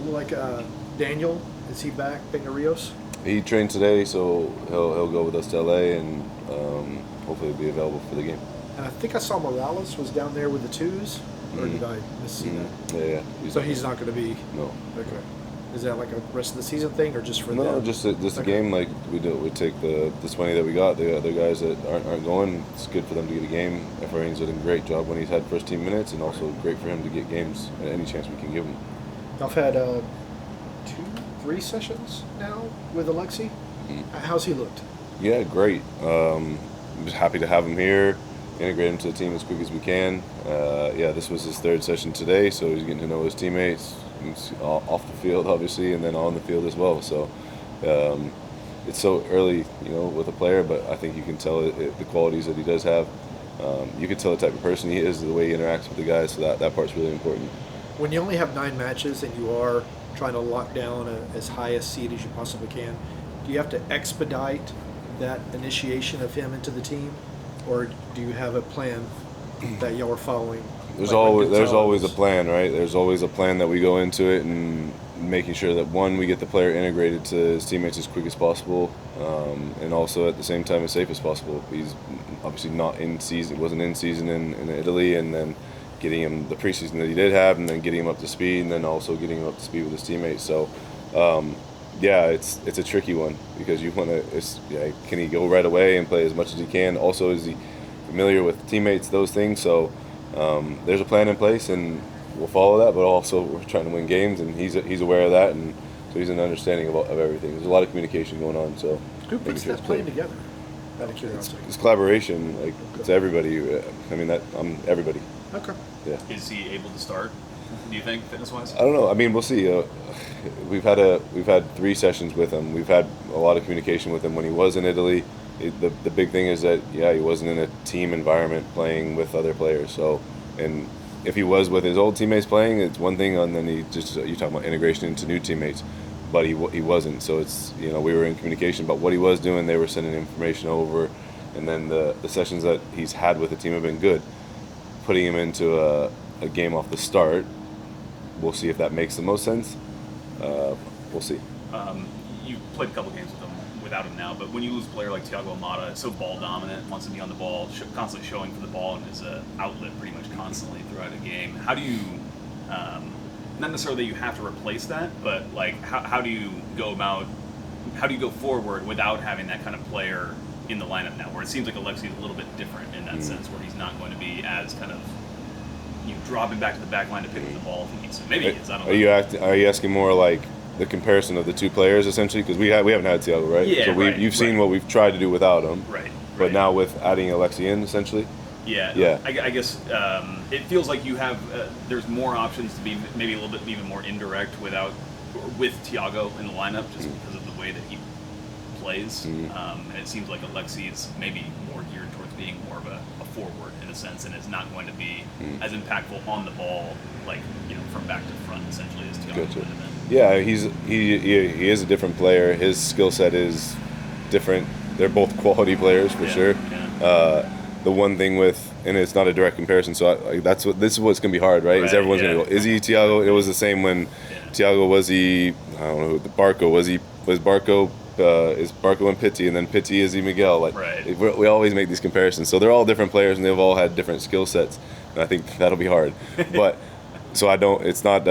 Like Daniel, is he back? Rios? He trained today, so he'll go with us to LA and hopefully be available for the game. And I think I saw Morales was down there with the twos, or did I miss that? Yeah. So he's not going to be. No. Okay. Is that like a rest of the season thing, or just for No, them? just a game like we do. We take the 20 that we got. The other guys that aren't going, it's good for them to get a game. Efrain's did a great job when he's had first team minutes, and also great for him to get games at any chance we can give him. I've had 3 sessions now with Alexi. How's he looked? Yeah, great. I'm just happy to have him here. Integrate him to the team as quick as we can. This was his 3rd session today, so he's getting to know his teammates. He's off the field, obviously, and then on the field as well. So it's so early, with a player, but I think you can tell the qualities that he does have. You can tell the type of person he is, the way he interacts with the guys. So that part's really important. When you only have 9 matches and you are trying to lock down as high a seed as you possibly can, do you have to expedite that initiation of him into the team, or do you have a plan that y'all are following? There's always a plan, right? There's always a plan that we go into it, and making sure that one, we get the player integrated to his teammates as quick as possible, and also at the same time as safe as possible. He's obviously not in season, wasn't in season in Italy, and then getting him the preseason that he did have, and then getting him up to speed, and then also getting him up to speed with his teammates. So, it's a tricky one because you want to. Can he go right away and play as much as he can? Also, is he familiar with teammates? Those things. So, there's a plan in place, and we'll follow that. But also, we're trying to win games, and he's aware of that, and so he's an understanding of everything. There's a lot of communication going on. So, who puts that plan together? Out of curiosity. It's collaboration. Like it's everybody. I'm everybody. Okay. Yeah. Is he able to start? Do you think, fitness-wise? I don't know. I mean, we'll see. We've had 3 sessions with him. We've had a lot of communication with him when he was in Italy. The big thing is that he wasn't in a team environment playing with other players. So, and if he was with his old teammates playing, it's one thing, and then you're talking about integration into new teammates, but he wasn't. So it's we were in communication about what he was doing. They were sending information over, and then the sessions that he's had with the team have been good. Putting him into a game off the start, we'll see if that makes the most sense. We'll see. You played a couple games with him without him now, but when you lose a player like Thiago Almada, so ball dominant, wants to be on the ball, constantly showing for the ball, and is an outlet pretty much constantly throughout a game. How do you, not necessarily that you have to replace that, but like how do you go forward without having that kind of player in the lineup now, where it seems like Alexi is a little bit different in that sense, where he's not going to be as kind of dropping back to the back line to pick up the ball if he needs to. Maybe he is. I don't know. Are you asking more like the comparison of the 2 players essentially? Because we haven't had Thiago, right? Yeah, so you've seen what we've tried to do without him. Right. But now with adding Alexi in, essentially. Yeah. Yeah. I guess it feels like you have there's more options to be maybe a little bit even more indirect with Thiago in the lineup, just because of the way that he plays. And it seems like Alexi is maybe more geared towards being more of a forward in a sense, and is not going to be as impactful on the ball, like from back to front essentially as Thiago would have been. Yeah, he is a different player. His skill set is different. They're both quality players for sure. Yeah. The one thing and it's not a direct comparison, so this is what's gonna be hard, right? Is everyone's gonna go, is he Thiago? It was the same when Thiago was I don't know, Barco was Barco. Is Barco and Pitti, and then Pitti is Miguel. We always make these comparisons. So they're all different players, and they've all had different skill sets. And I think that'll be hard. But so it's not.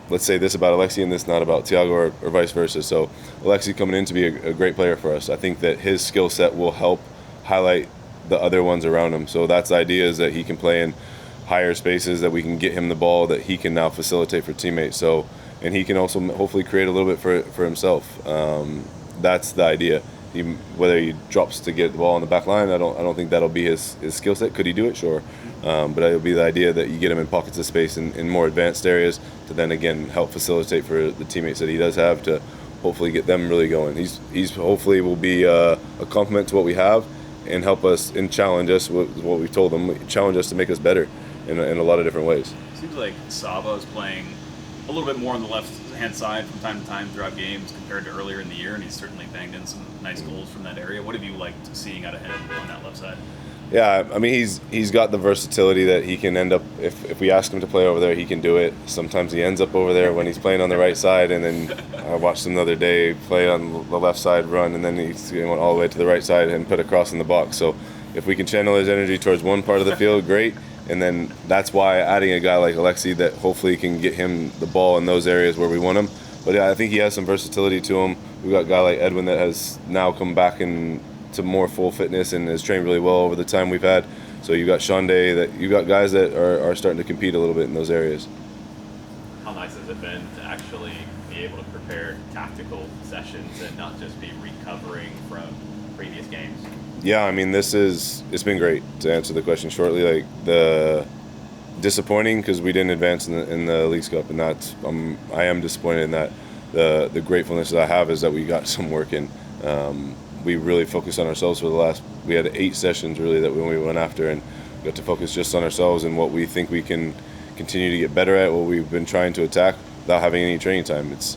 Let's say this about Alexi and this not about Thiago or vice versa. So Alexi coming in to be a great player for us. I think that his skill set will help highlight the other ones around him. So that's the idea, is that he can play in higher spaces, that we can get him the ball, that he can now facilitate for teammates. So, and he can also hopefully create a little bit for himself. That's the idea. Whether he drops to get the ball on the back line, I don't think that'll be his skill set. Could he do it? Sure. But it'll be the idea that you get him in pockets of space in more advanced areas to then again help facilitate for the teammates that he does have, to hopefully get them really going. He's hopefully will be a complement to what we have, and help us and challenge us with what we've told them, challenge us to make us better in a lot of different ways. Seems like Saba is playing a little bit more on the left-hand side from time to time throughout games compared to earlier in the year, and he's certainly banged in some nice goals from that area. What have you liked seeing out of him on that left side? Yeah, I mean, he's got the versatility that he can end up, if we ask him to play over there, he can do it. Sometimes he ends up over there when he's playing on the right side, and then I watched him the other day play on the left side run, and then he went all the way to the right side and put a cross in the box. So if we can channel his energy towards one part of the field, great. And then that's why adding a guy like Alexi that hopefully can get him the ball in those areas where we want him. But yeah, I think he has some versatility to him. We've got a guy like Edwin that has now come back to more full fitness and has trained really well over the time we've had. So you got Shonday, that you got guys that are starting to compete a little bit in those areas. How nice has it been to actually be able to prepare tactical sessions and not just be recovering from previous games? Yeah, I mean, it's been great, to answer the question shortly. Like, the disappointing because we didn't advance in the Leagues Cup, and I am disappointed in that. The gratefulness that I have is that we got some work in. We really focused on ourselves we had 8 sessions really that we went after, and we got to focus just on ourselves and what we think we can continue to get better at, what we've been trying to attack without having any training time. It's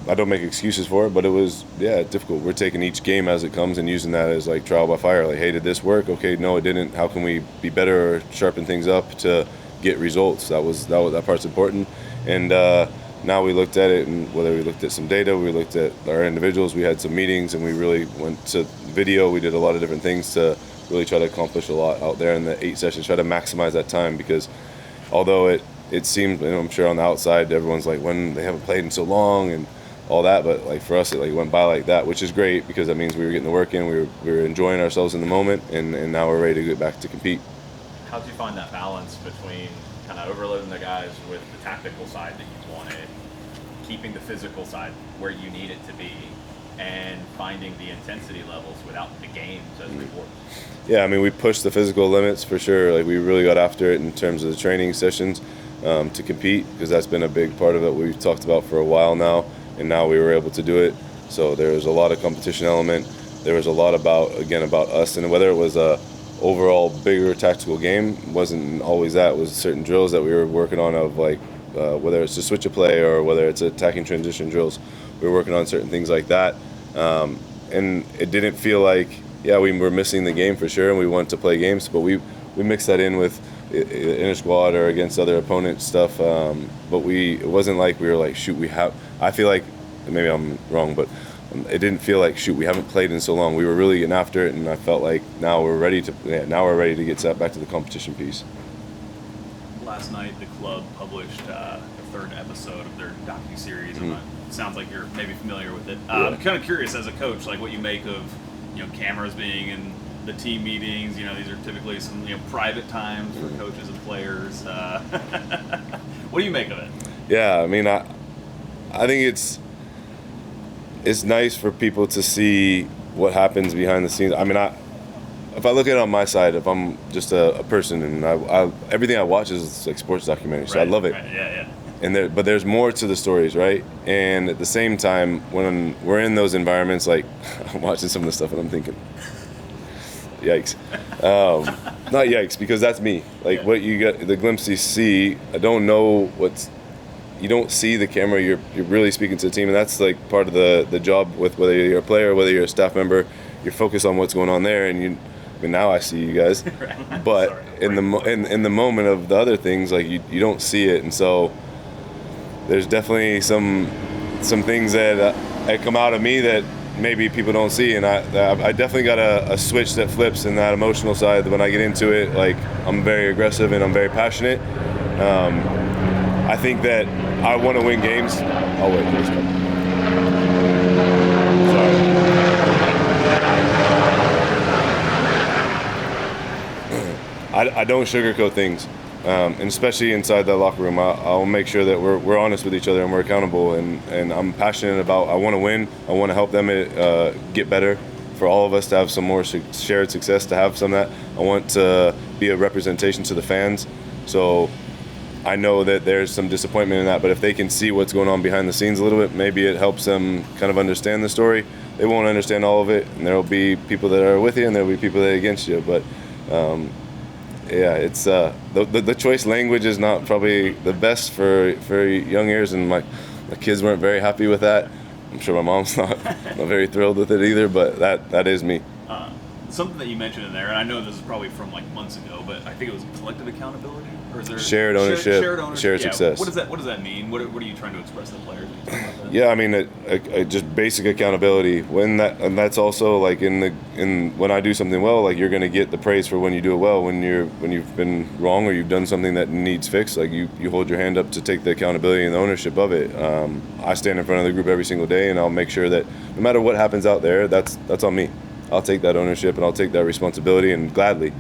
I don't make excuses for it, but it was difficult. We're taking each game as it comes and using that as like trial by fire. Like, hey, did this work? Okay, no, it didn't. How can we be better or sharpen things up to get results? That part's important. And now we looked at it, and whether we looked at some data, we looked at our individuals, we had some meetings, and we really went to video. We did a lot of different things to really try to accomplish a lot out there in the 8 sessions, try to maximize that time, because although it seemed, I'm sure on the outside, everyone's like, when they haven't played in so long and all that, but like for us, it like went by like that, which is great because that means we were getting the work in, we were enjoying ourselves in the moment, and now we're ready to get back to compete. How did you find that balance between kind of overloading the guys with the tactical side that you wanted, keeping the physical side where you need it to be, and finding the intensity levels without the games as rewards? Yeah, I mean, we pushed the physical limits for sure. Like, we really got after it in terms of the training sessions to compete, because that's been a big part of it we've talked about for a while now, and now we were able to do it. So there was a lot of competition element. There was a lot about us, and whether it was a overall bigger tactical game, wasn't always that. It was certain drills that we were working on of like whether it's to switch a play or whether it's attacking transition drills. We were working on certain things like that, and it didn't feel like we were missing the game for sure, and we wanted to play games, but we mixed that in with inner squad or against other opponent stuff. But it wasn't like we were like, shoot, I feel like, maybe I'm wrong, but it didn't feel like, shoot, we haven't played in so long. We were really getting after it, and I felt like now we're ready to get set back to the competition piece. Last night, the club published the 3rd episode of their docu-series. It sounds like you're maybe familiar with it. I'm kind of curious, as a coach, like what you make of cameras being in the team meetings. These are typically some private times for coaches and players. What do you make of it? Yeah, I mean, I think it's nice for people to see what happens behind the scenes. I mean, if I look at it on my side, if I'm just a person, and I everything I watch is like sports documentaries, so I love it. Right, yeah. But there's more to the stories, right? And at the same time, when we're in those environments, like I'm watching some of the stuff and I'm thinking, yikes. Not yikes, because that's me. Like what you get, the glimpse you see, I don't know you don't see the camera, you're really speaking to the team, and that's like part of the job with whether you're a player or whether you're a staff member. You're focused on what's going on there, and now I see you guys. Right. But Sorry. in the moment of the other things, like you don't see it, and so there's definitely some things that come out of me that maybe people don't see, and I definitely got a switch that flips in that emotional side. That when I get into it, like I'm very aggressive and I'm very passionate. I think that I want to win games. Oh wait, here's one. Sorry. I don't sugarcoat things, and especially inside that locker room. I'll make sure that we're honest with each other and we're accountable. And I'm passionate about. I want to win. I want to help them get better. For all of us to have some more shared success, to have some of that. I want to be a representation to the fans. So I know that there's some disappointment in that, but if they can see what's going on behind the scenes a little bit, maybe it helps them kind of understand the story. They won't understand all of it, and there'll be people that are with you, and there'll be people that are against you. But it's the choice language is not probably the best for young ears, and my kids weren't very happy with that. I'm sure my mom's not very thrilled with it either, but that is me. something that you mentioned in there, and I know this is probably from like months ago, but I think it was collective accountability, or is there Shared ownership, shared yeah, success. What does that mean? What are you trying to express to the players? When you talk about that? Yeah, I mean, just basic accountability. And that's also like when I do something well, like you're gonna get the praise for when you do it well. When you've been wrong or you've done something that needs fixed, like you hold your hand up to take the accountability and the ownership of it. I stand in front of the group every single day, and I'll make sure that no matter what happens out there, that's on me. I'll take that ownership and I'll take that responsibility and gladly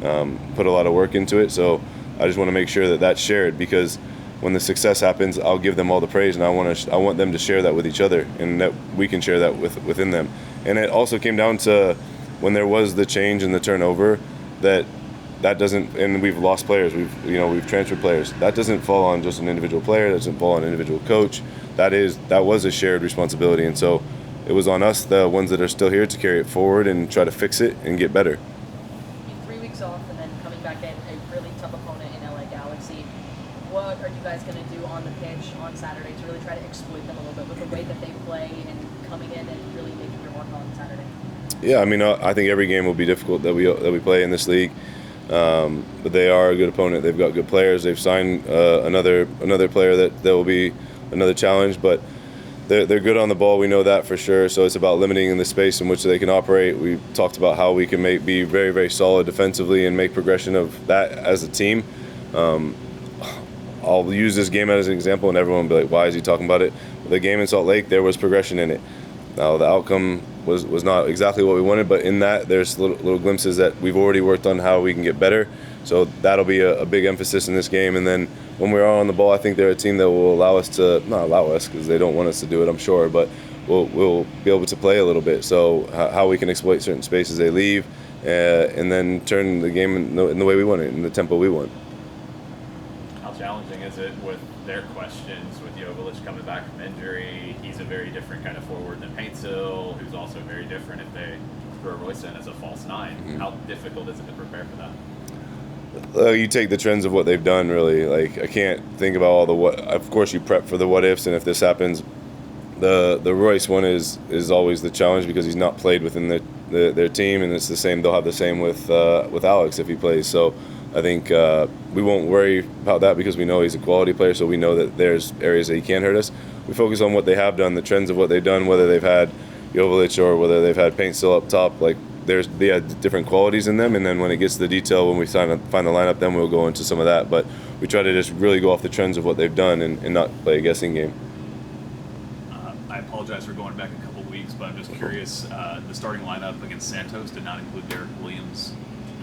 put a lot of work into it. So I just want to make sure that that's shared, because when the success happens, I'll give them all the praise, and I want them to share that with each other, and that we can share that within them. And it also came down to when there was the change and the turnover, that doesn't, and we've lost players, we've transferred players. That doesn't fall on just an individual player. That doesn't fall on an individual coach. That was a shared responsibility, and so it was on us, the ones that are still here, to carry it forward and try to fix it and get better. 3 weeks off and then coming back in a really tough opponent in LA Galaxy. What are you guys going to do on the pitch on Saturday to really try to exploit them a little bit with the way that they play and coming in and really making your mark on Saturday? Yeah, I mean, I think every game will be difficult that we play in this league, but they are a good opponent. They've got good players. They've signed another player that will be another challenge, but they're good on the ball. We know that for sure. So it's about limiting the space in which they can operate. We talked about how we can be very, very solid defensively and make progression of that as a team. I'll use this game as an example, and everyone will be like, why is he talking about it? The game in Salt Lake, there was progression in it. Now, the outcome was not exactly what we wanted, but in that, there's little glimpses that we've already worked on how we can get better. So that'll be a big emphasis in this game. And then when we are on the ball, I think they're a team that will allow us to, not allow us because they don't want us to do it, I'm sure, but we'll be able to play a little bit. So how we can exploit certain spaces they leave, and then turn the game in the way we want it, in the tempo we want. How challenging is it with their questions, with Jovic coming back from injury? He's a very different kind of forward than Paintsill, who's also very different if they throw Royce in as a false nine. Mm-hmm. How difficult is it to prepare for that? You take the trends of what they've done, really. Like, I can't think about all the what. Of course, you prep for the what ifs, and if this happens, the Royce one is always the challenge because he's not played within their team, and it's the same. They'll have the same with Alex if he plays. So I think we won't worry about that because we know he's a quality player. So we know that there's areas that he can hurt us. We focus on what they have done, the trends of what they've done, whether they've had Jovic or whether they've had Paintsill up top. Like, they have different qualities in them, and then when it gets to the detail, when we find the lineup, then we'll go into some of that. But we try to just really go off the trends of what they've done and not play a guessing game. I apologize for going back a couple weeks, but I'm just curious. The starting lineup against Santos did not include Derek Williams.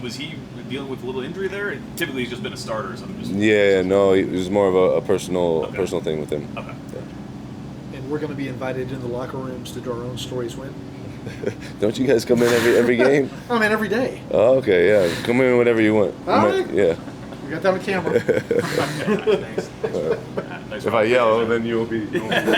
Was he dealing with a little injury there? Typically, he's just been a starter. So I'm just No, it was more of a personal thing with him. Okay. Yeah. And we're going to be invited in the locker rooms to do our own stories win. Don't you guys come in every game? Oh, man, every day. Oh, okay, yeah. Come in whenever you want. All right. Yeah. We got that on camera. Thanks. If I yell, then you'll be.